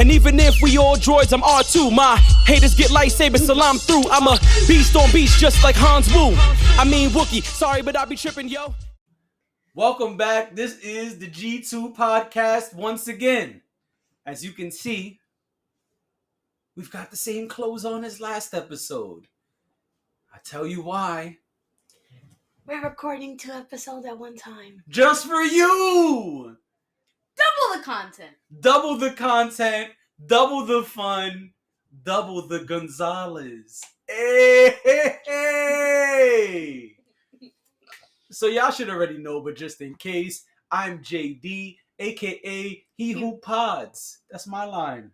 And even if we all droids, I'm R2. My haters get lightsabers, salam through. I'm a beast on beast, just like Hans Wu. I mean Wookie, sorry, but I be tripping, yo. Welcome back. This is the G2 podcast once again. As you can see, we've got the same clothes on as last episode. I tell you why. We're recording 2 episodes at one time. Just for you! Double the content. Double the content, double the fun, double the Gonzalez. Hey! So y'all should already know, but just in case, I'm JD, aka He Who Pods. That's my line.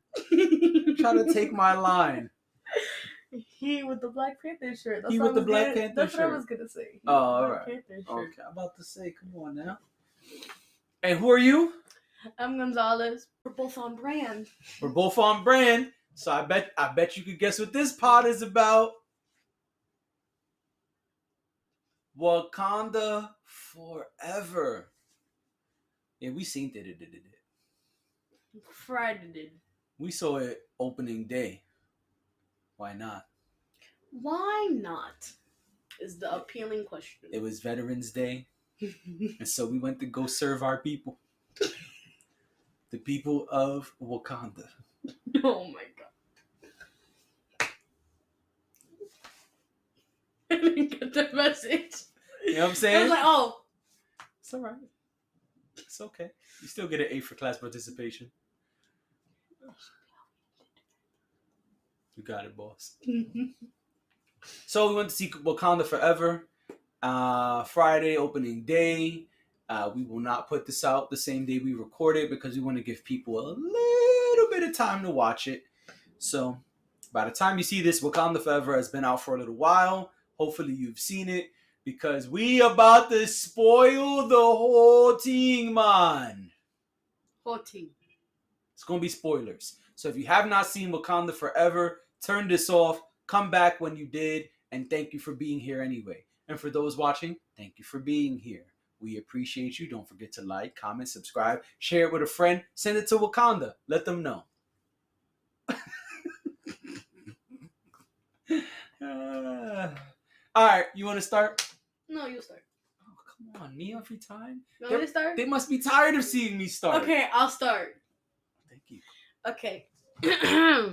Try to take my line. He with the Black Panther shirt. He with the Black Panther shirt. That's what I was gonna say. Oh, alright. Okay, I'm about to say, come on now. And who are you? I'm Gonzalez. We're both on brand. We're both on brand. So I bet you could guess what this pod is about. Wakanda Forever. Yeah, we seen it. Friday did. We saw it opening day. Why not? Why not? Is the appealing question. It was Veterans Day. And so we went to go serve our people. The people of Wakanda. Oh my god. I didn't get the message. You know what I'm saying? I was like, oh. It's alright. It's okay. You still get an A for class participation. You got it, boss. So we went to see Wakanda Forever. Friday opening day. We will not put this out the same day we record it because we want to give people a little bit of time to watch it. So by the time you see this, Wakanda Forever has been out for a little while. Hopefully you've seen it because we about to spoil the whole thing, man. Whole team. It's going to be spoilers. So if you have not seen Wakanda Forever, turn this off, come back when you did, and thank you for being here anyway. And for those watching, thank you for being here. We appreciate you. Don't forget to like, comment, subscribe, share it with a friend, send it to Wakanda. Let them know. All right, you want to start? No, you start. Oh, come on, me every time? You want me to start? They must be tired of seeing me start. Okay, I'll start. Thank you. Okay.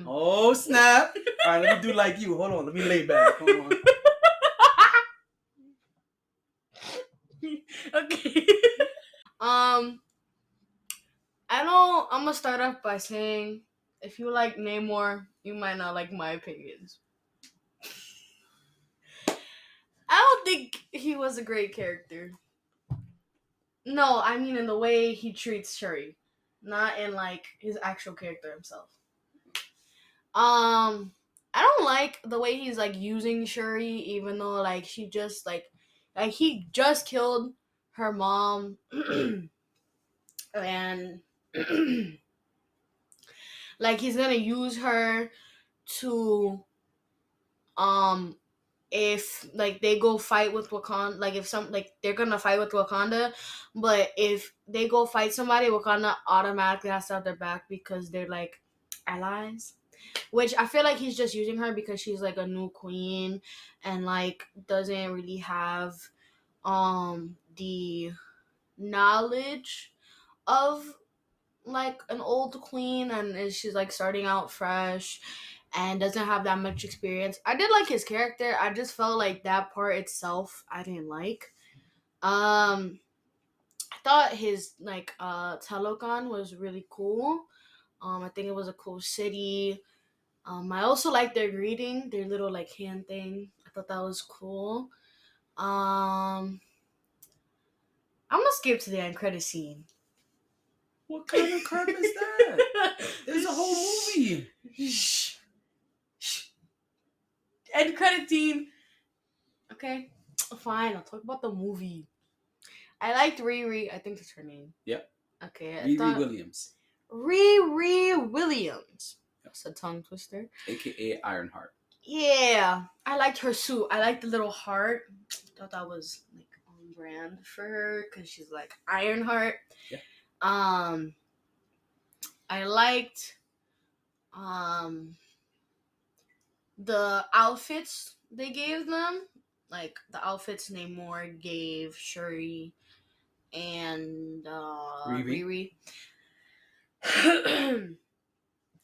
Oh, snap. All right, let me do like you. Hold on, let me lay back. Hold on. Okay. I'm gonna start off by saying, if you like Namor, you might not like my opinions. I don't think he was a great character. No, I mean in the way he treats Shuri, not in like his actual character himself. I don't like the way he's like using Shuri, even though like she just like he just killed her mom and like he's gonna use her to if like they go fight with Wakanda, like if some like they're gonna fight with Wakanda, but if they go fight somebody, Wakanda automatically has to have their back because they're like allies. Which I feel like he's just using her because she's like a new queen and like doesn't really have the knowledge of like an old queen, and she's like starting out fresh and doesn't have that much experience. I did like his character. I just felt like that part itself I didn't like. I thought his like Talokan was really cool. I think it was a cool city. I also like their greeting, their little like hand thing. I thought that was cool. I'm gonna skip to the end credit scene. What kind of crap is that? There's a whole movie. Shh. End credit scene. Okay, fine. I'll talk about the movie. I liked Riri. I think that's her name. Yep. Okay. Riri Williams. Riri Williams. That's a tongue twister. AKA Ironheart. Yeah, I liked her suit. I liked the little heart. Thought that was like on brand for her because she's like Ironheart. Yeah. I liked Um, the outfits they gave them, like the outfits Namor gave Shuri and Riri Riri.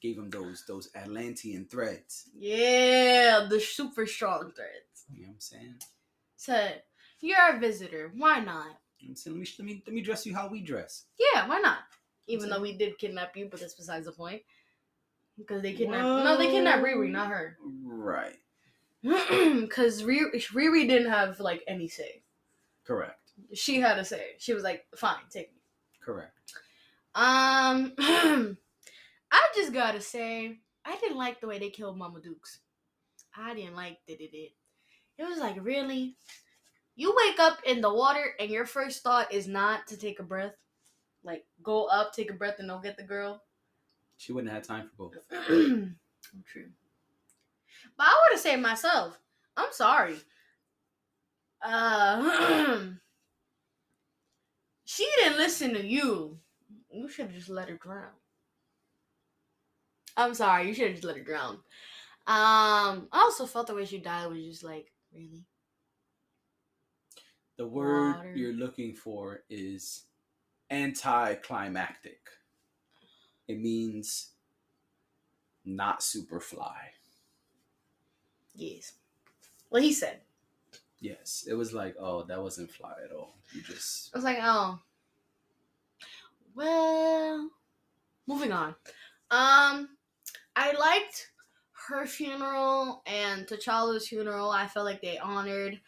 gave him those Atlantean threads. Yeah, the super strong threads. You know what I'm saying? Said, you're a visitor. Why not? You know what I'm saying? Let me dress you how we dress. Yeah, why not? Even though we did kidnap you, but that's besides the point. Because they kidnapped. Well, No, they kidnapped Riri, not her. Right. Because Riri didn't have like any say. Correct. She had a say. She was like, "Fine, take me." Correct. I just gotta say, I didn't like the way they killed Mama Dukes. I didn't like that it did. It was like, really? You wake up in the water and your first thought is not to take a breath? Like, go up, take a breath, and don't get the girl? She wouldn't have had time for both. True. But I would have saved myself. I'm sorry. She didn't listen to you. You should have just let her drown. I'm sorry. You should have just let her drown. I also felt the way she died was just like, really? The word Water. you're looking for is anticlimactic. It means not super fly. Yes. Well, he said. Yes. It was like, oh, that wasn't fly at all. You just... I was like, oh. Well, moving on. I liked her funeral and T'Challa's funeral. I felt like they honored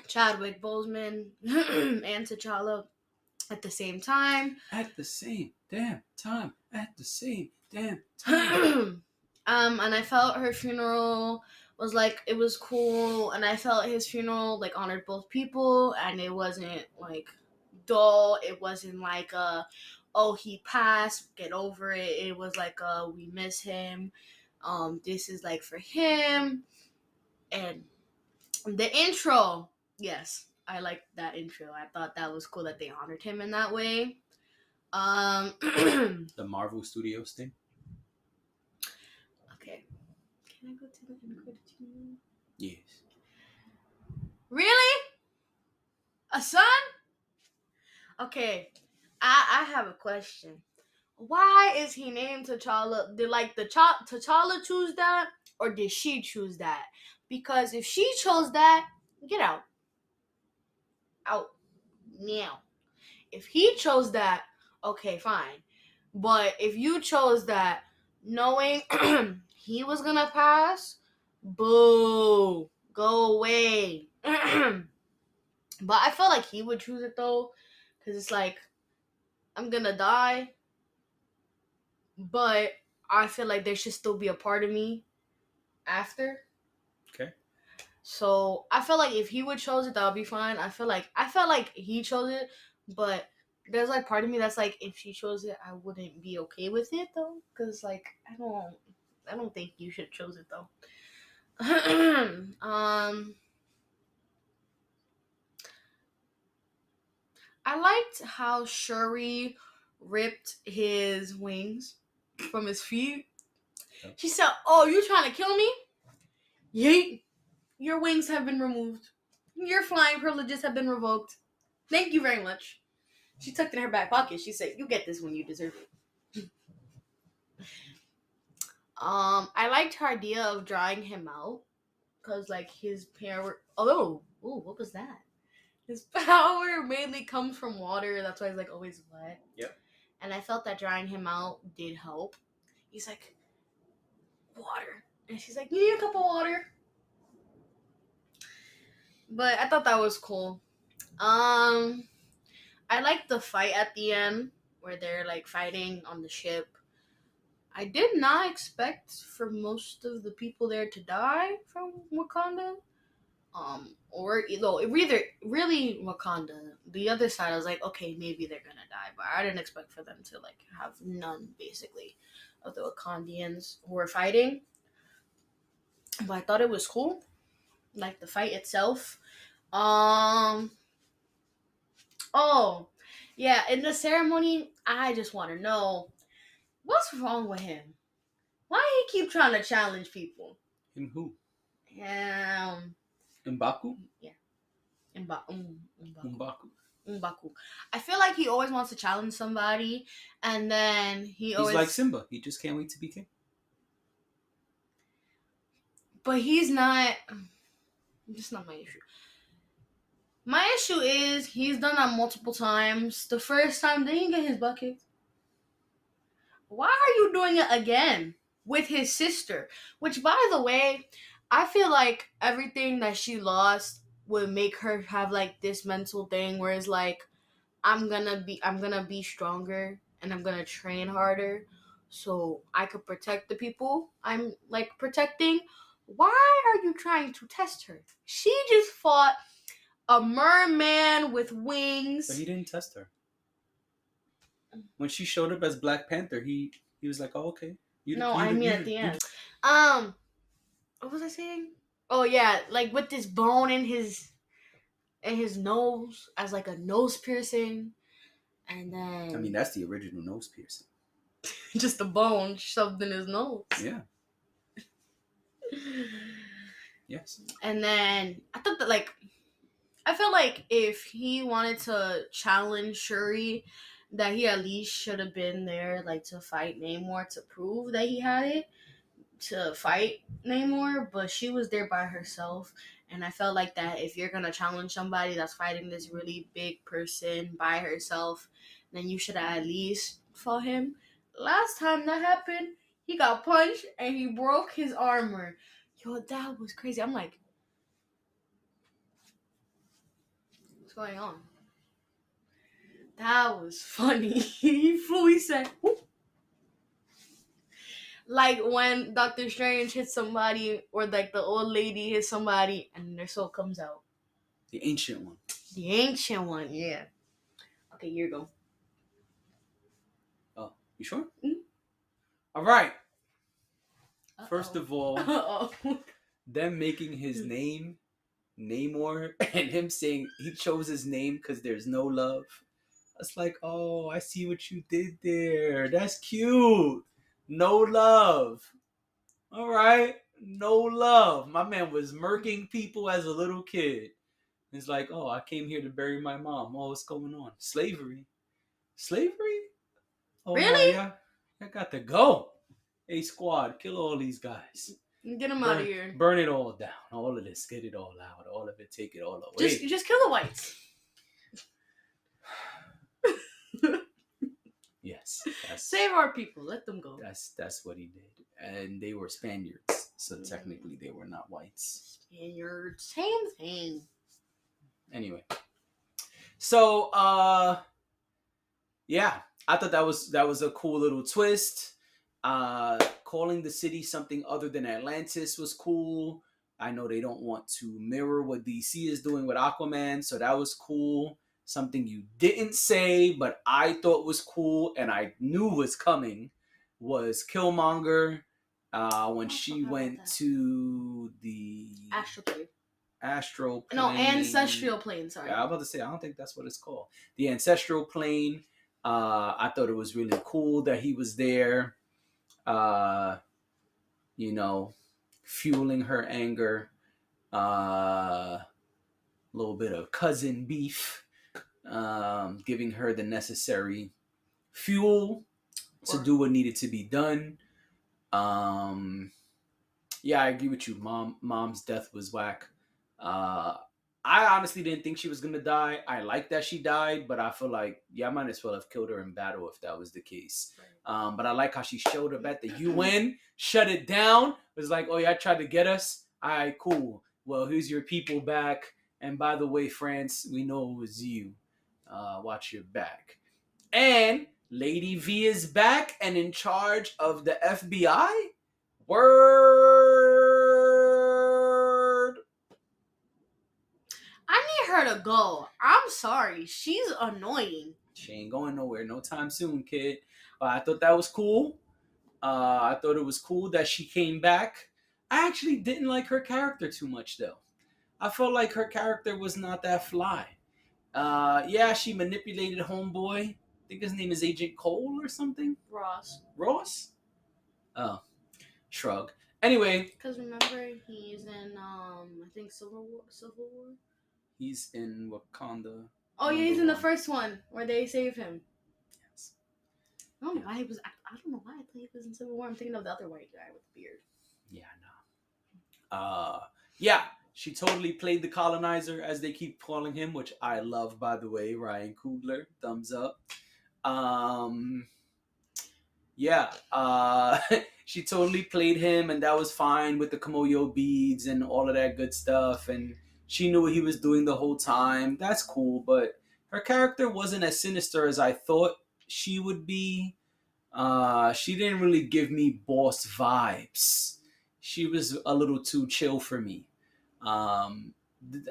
Chadwick Boseman and T'Challa at the same time. At the same damn time. At the same damn time. And I felt her funeral was like, it was cool, and I felt his funeral like honored both people, and it wasn't like dull. It wasn't like oh, he passed, get over it. It was like we miss him. This is like for him. And the intro, yes, I liked that intro. I thought that was cool that they honored him in that way. The Marvel Studios thing. Okay. Can I go to the end credits? Yes. Really? A son? Okay. I have a question. Why is he named T'Challa? Did like T'Challa choose that, or did she choose that? Because if she chose that, get out. Out now. If he chose that, okay, fine. But if you chose that knowing he was gonna pass, boo. Go away. But I felt like he would choose it though. Because it's like, I'm gonna die. But I feel like there should still be a part of me after. Okay. So I feel like if he would chose it, that would be fine. I felt like he chose it, but there's like part of me that's like, if she chose it, I wouldn't be okay with it though, because like I don't think you should have chose it though. I liked how Shuri ripped his wings from his feet. Yep. She said, "Oh, you trying to kill me? Yeet. Your wings have been removed. Your flying privileges have been revoked. Thank you very much." She tucked it in her back pocket. She said, "You get this when you deserve it." I liked her idea of drying him out. Because, like, his power... Oh, what was that? His power mainly comes from water. That's why he's, like, always wet. Yep. And I felt that drying him out did help. He's like, water. And she's like, you need a cup of water. But I thought that was cool. I liked the fight at the end where they're, like, fighting on the ship. I did not expect for most of the people there to die from Wakanda. Or either really Wakanda. The other side, I was like, okay, maybe they're gonna die, but I didn't expect for them to like have none, basically, of the Wakandians who were fighting. But I thought it was cool, like the fight itself. Oh, yeah, in the ceremony, I just want to know what's wrong with him. Why he keep trying to challenge people? Him who? Um, M'Baku? yeah, M'Baku. M'Baku. M'Baku. I feel like he always wants to challenge somebody, and then He's always like Simba. He just can't wait to be king. But he's not. That's not my issue. My issue is he's done that multiple times. The first time, didn't he get his butt kicked? Why are you doing it again with his sister? Which, by the way, I feel like everything that she lost would make her have like this mental thing where it's like, I'm gonna be stronger and I'm gonna train harder so I could protect the people I'm like protecting. Why are you trying to test her? She just fought a merman with wings. But he didn't test her. When she showed up as Black Panther, he was like, "Oh, okay." At the end. What was I saying? Oh yeah, like with this bone in his nose as like a nose piercing, and then I mean, that's the original nose piercing. just a bone shoved in his nose. Yeah. Yes. And then I thought that I feel like if he wanted to challenge Shuri, that he at least should have been there like to fight Namor to prove that he had it to fight Namor, but she was there by herself. And I felt like that if you're gonna challenge somebody that's fighting this really big person by herself, then you should have at least fought him. Last time that happened, he got punched and he broke his armor. Yo, that was crazy. I'm like, what's going on? That was funny. He flew, he said, whoop. Like when Doctor Strange hits somebody or like the old lady hits somebody and their soul comes out. The ancient one. The ancient one, yeah. Okay, here you go. Oh, you sure? Mm-hmm. All right. Uh-oh. First of all, them making his name Namor and him saying he chose his name because there's no love. It's like, oh, I see what you did there. That's cute. No love. All right. No love. My man was murking people as a little kid. It's like, oh, I came here to bury my mom. Oh, what's going on? Slavery? Oh, really? Yeah. I got to go. Hey, squad, kill all these guys. Get them out of here. Burn it all down. All of this. Get it all out. All of it. Take it all away. Just kill the whites. Yes. Save our people. Let them go. That's what he did. And they were Spaniards. So technically they were not whites. Spaniards. Same thing. Anyway. So, yeah. I thought that was a cool little twist. Calling the city something other than Atlantis was cool. I know they don't want to mirror what DC is doing with Aquaman, so that was cool. Something you didn't say, but I thought was cool and I knew was coming was Killmonger when she went to the astral plane. No, ancestral plane, sorry. Yeah, I was about to say, I don't think that's what it's called. The ancestral plane. I thought it was really cool that he was there, fueling her anger. A little bit of cousin beef. Giving her the necessary fuel to do what needed to be done. Yeah, I agree with you. Mom's death was whack. I honestly didn't think she was gonna die. I like that she died, but I feel like I might as well have killed her in battle if that was the case. But I like how she showed up at the UN, shut it down. It was like, oh yeah, I tried to get us. All right, cool. Well, here's your people back. And by the way, France, we know it was you. Watch your back. And Lady V is back and in charge of the FBI. Word. I need her to go. I'm sorry. She's annoying. She ain't going nowhere no time soon, kid. I thought that was cool. I thought it was cool that she came back. I actually didn't like her character too much, though. I felt like her character was not that fly. She manipulated Homeboy. I think his name is Agent Cole or something. Ross. Ross? Oh. Shrug. Anyway, Because remember, he's in I think Civil War. Civil War. he's in Wakanda. Oh yeah, he's in the #1. first one where they save him. Yes. I don't know Yeah. why he was. I don't know why I thought he was in Civil War. I'm thinking of the other white guy with the beard. Yeah, no. Yeah, she totally played the colonizer, as they keep calling him, which I love, by the way. Ryan Coogler, thumbs up. Um, yeah, she totally played him, and that was fine with the Komoyo beads and all of that good stuff. And she knew what he was doing the whole time. That's cool, but her character wasn't as sinister as I thought she would be. She didn't really give me boss vibes. She was a little too chill for me. Um,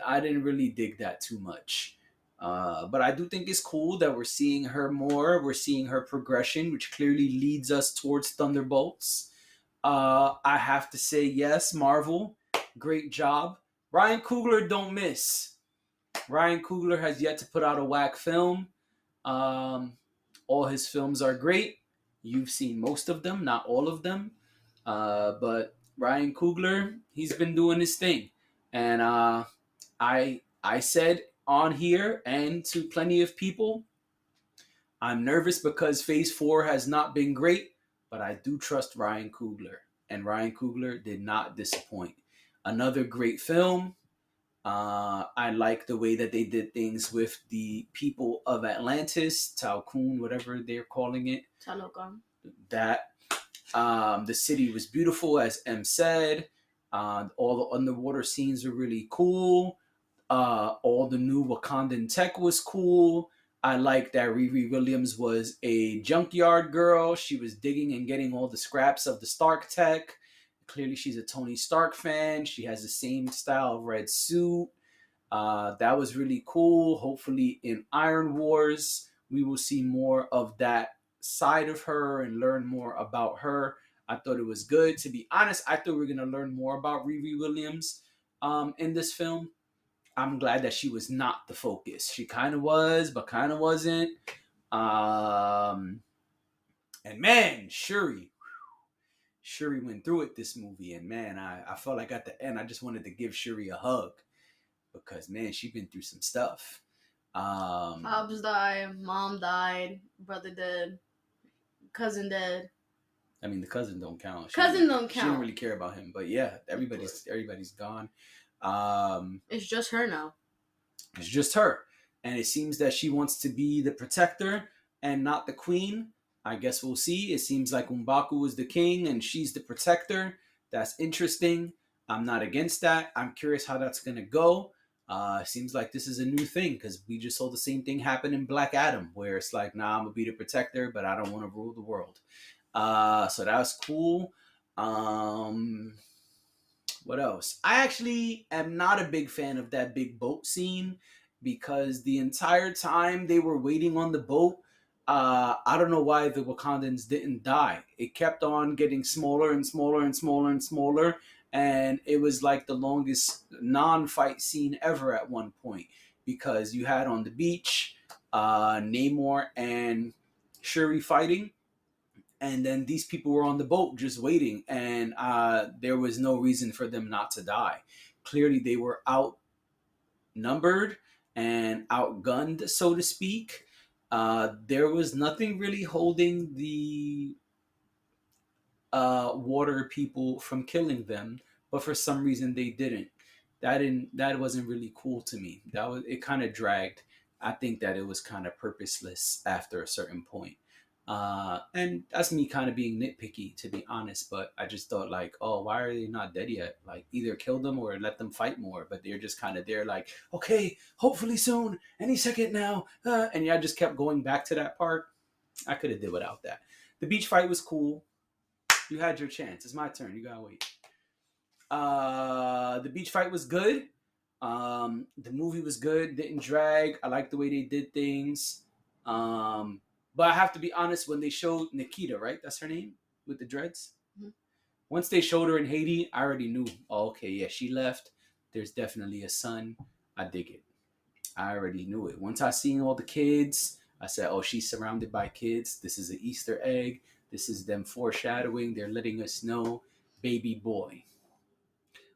I didn't really dig that too much. But I do think it's cool that we're seeing her more. We're seeing her progression, which clearly leads us towards Thunderbolts. I have to say, yes, Marvel, great job. Ryan Coogler, don't miss. Ryan Coogler has yet to put out a whack film. Um, all his films are great. You've seen most of them, not all of them. But Ryan Coogler, he's been doing his thing. And I said on here and to plenty of people, I'm nervous because Phase 4 has not been great, but I do trust Ryan Coogler. And Ryan Coogler did not disappoint. Another great film. I like the way that they did things with the people of Atlantis, Talcun, whatever they're calling it. Talokan. That the city was beautiful, as M said. All the underwater scenes were really cool. All the new Wakandan tech was cool. I like that Riri Williams was a junkyard girl. She was digging and getting all the scraps of the Stark tech. Clearly, she's a Tony Stark fan. She has the same style of red suit. That was really cool. Hopefully, in Iron Wars, we will see more of that side of her and learn more about her. I thought it was good. To be honest, I thought we were going to learn more about Riri Williams in this film. I'm glad that she was not the focus. She kind of was, but kind of wasn't. And man, Shuri went through it this movie, and man, I felt like at the end I just wanted to give Shuri a hug because man, she's been through some stuff. Pops died, mom died, brother dead, cousin dead. I mean, the cousin don't count. Cousin don't She didn't count. really care about him, but yeah, everybody's gone. It's just her now. It's just her, and it seems that she wants to be the protector and not the queen. I guess we'll see. It seems like M'Baku is the king and she's the protector. That's interesting. I'm not against that. I'm curious how that's gonna go. Seems like this is a new thing because we just saw the same thing happen in Black Adam, where it's like, nah, I'm gonna be the protector, but I don't want to rule the world. So that was cool. What else? I actually am not a big fan of that big boat scene because the entire time they were waiting on the boat, I don't know why the Wakandans didn't die. It kept on getting smaller and smaller and smaller and smaller, and it was like the longest non-fight scene ever at one point because you had on the beach Namor and Shuri fighting, and then these people were on the boat just waiting, and there was no reason for them not to die. Clearly, they were outnumbered and outgunned, so to speak. There was nothing really holding the water people from killing them, but for some reason they didn't. That wasn't really cool to me. It kind of dragged. I think that it was kind of purposeless after a certain point. And that's me kind of being nitpicky, to be honest. But I just thought, like, oh, why are they not dead yet? Like, either kill them or let them fight more. But they're just kind of there, like, okay, hopefully soon, any second now. And yeah, I just kept going back to that part. I could have did without that. The beach fight was cool. You had your chance. It's my turn. You gotta wait. The beach fight was good. The movie was good. Didn't drag. I like the way they did things. But I have to be honest, when they showed Nikita, right? That's her name with the dreads. Mm-hmm. Once they showed her in Haiti, I already knew. Oh, okay, yeah, she left. There's definitely a son. I dig it. I already knew it. Once I seen all the kids, I said, oh, she's surrounded by kids. This is an Easter egg. This is them foreshadowing. They're letting us know baby boy.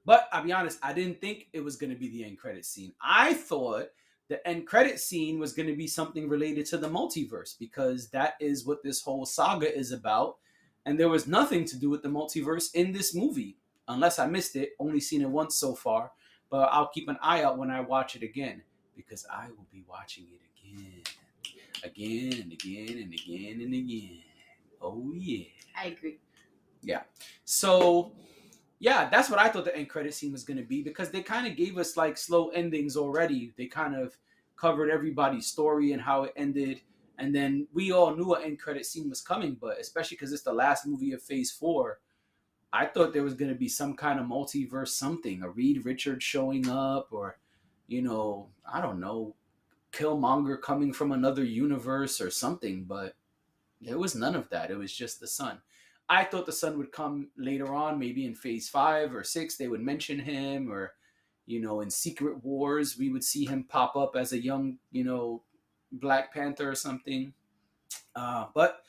But I'll be honest, I didn't think it was going to be the end credit scene. I thought the end credit scene was going to be something related to the multiverse, because that is what this whole saga is about. And there was nothing to do with the multiverse in this movie, unless I missed it. Only seen it once so far, but I'll keep an eye out when I watch it again, because I will be watching it again and again and again and again. Oh yeah. I agree. Yeah. So yeah, that's what I thought the end credit scene was going to be, because they kind of gave us like slow endings already. They kind of covered everybody's story and how it ended, and then we all knew an end credit scene was coming. But especially because it's the last movie of Phase 4, I thought there was going to be some kind of multiverse something, a Reed Richards showing up, or I don't know, Killmonger coming from another universe or something. But there was none of that. It was just the son. I thought the son would come later on, maybe in Phase 5 or 6. They would mention him, or, in Secret Wars, we would see him pop up as a young, Black Panther or something. But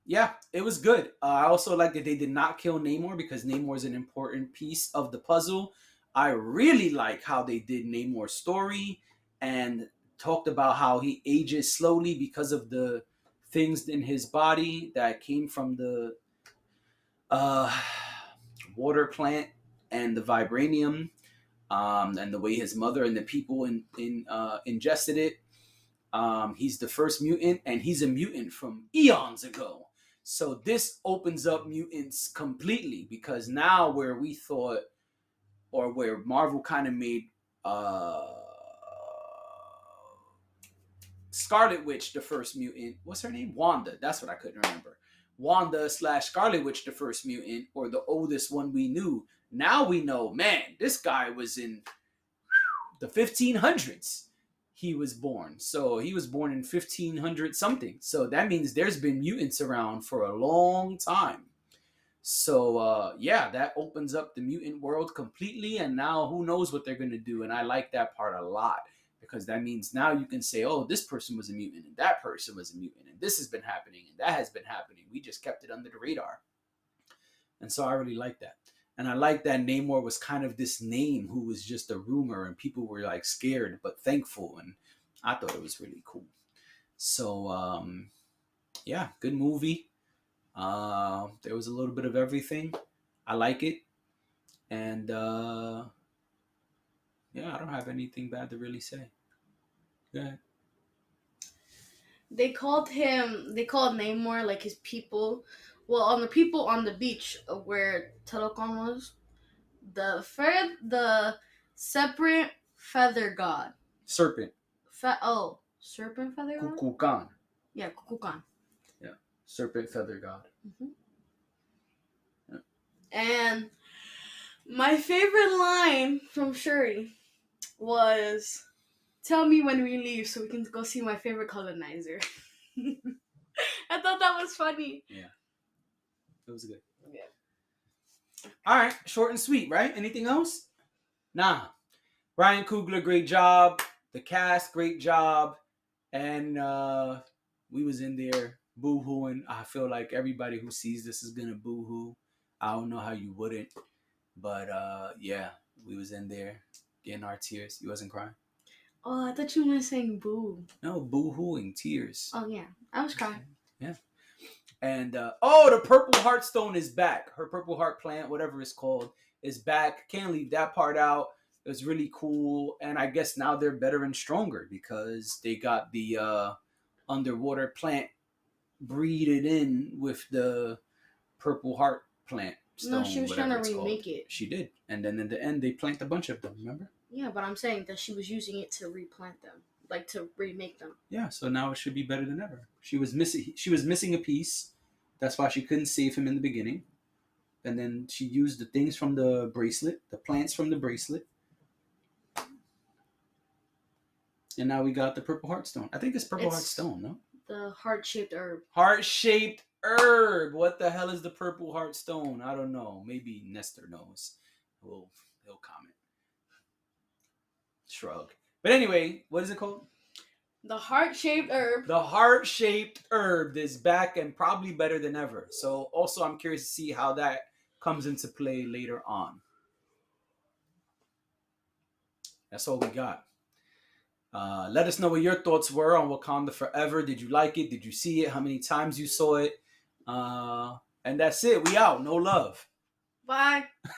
yeah, it was good. I also like that they did not kill Namor, because Namor is an important piece of the puzzle. I really like how they did Namor's story and talked about how he ages slowly because of the things in his body that came from the water plant and the vibranium, and the way his mother and the people ingested it. He's the first mutant, and he's a mutant from eons ago. So this opens up mutants completely, because now where we thought, or where Marvel kind of made Scarlet Witch the first mutant. What's her name? Wanda. That's what I couldn't remember. Wanda / Scarlet Witch the first mutant, or the oldest one we knew. Now we know, man, this guy was in the 1500s. He was born. So he was born in 1500 something. So that means there's been mutants around for a long time. So yeah, that opens up the mutant world completely. And now who knows what they're going to do. And I like that part a lot, because that means now you can say, oh, this person was a mutant and that person was a mutant and this has been happening and that has been happening. We just kept it under the radar. And so I really like that. And I like that Namor was kind of this name who was just a rumor, and people were like scared but thankful. And I thought it was really cool. So yeah, good movie. There was a little bit of everything. I like it. And yeah, I don't have anything bad to really say. Go ahead. They called Namor, like, his people. Well, on the people on the beach of where Telecon was, the separate feather god. Serpent. Serpent feather god? Kukulkan. Yeah, Kukulkan. Yeah, serpent feather god. Mm-hmm. Yeah. And my favorite line from Shuri was, "Tell me when we leave so we can go see my favorite colonizer." I thought that was funny. Yeah. It was good. Yeah. All right. Short and sweet, right? Anything else? Nah. Ryan Coogler, great job. The cast, great job. And we was in there boo-hooing. I feel like everybody who sees this is going to boo-hoo. I don't know how you wouldn't. But yeah, we was in there getting our tears. You wasn't crying? Oh, I thought you were saying boo. No, boo-hooing, tears. Oh, yeah. I was crying. Yeah. And, the Purple Heart Stone is back. Her Purple Heart plant, whatever it's called, is back. Can't leave that part out. It was really cool. And I guess now they're better and stronger because they got the underwater plant breeded in with the Purple Heart plant stone. No, she was trying to remake it. She did. And then in the end, they plant a bunch of them, remember? Yeah, but I'm saying that she was using it to replant them. Like, to remake them. Yeah, so now it should be better than ever. She was missing a piece. That's why she couldn't save him in the beginning. And then she used the things from the bracelet, the plants from the bracelet. And now we got the Purple Heart Stone. I think it's Purple Heart Stone, no? The heart-shaped herb. Heart-shaped herb. What the hell is the Purple Heart Stone? I don't know. Maybe Nestor knows. He'll comment. Shrug. But anyway, what is it called? The heart-shaped herb. The heart-shaped herb is back and probably better than ever. So also I'm curious to see how that comes into play later on. That's all we got. Let us know what your thoughts were on Wakanda Forever. Did you like it? Did you see it? How many times you saw it? And that's it. We out. No love. Bye.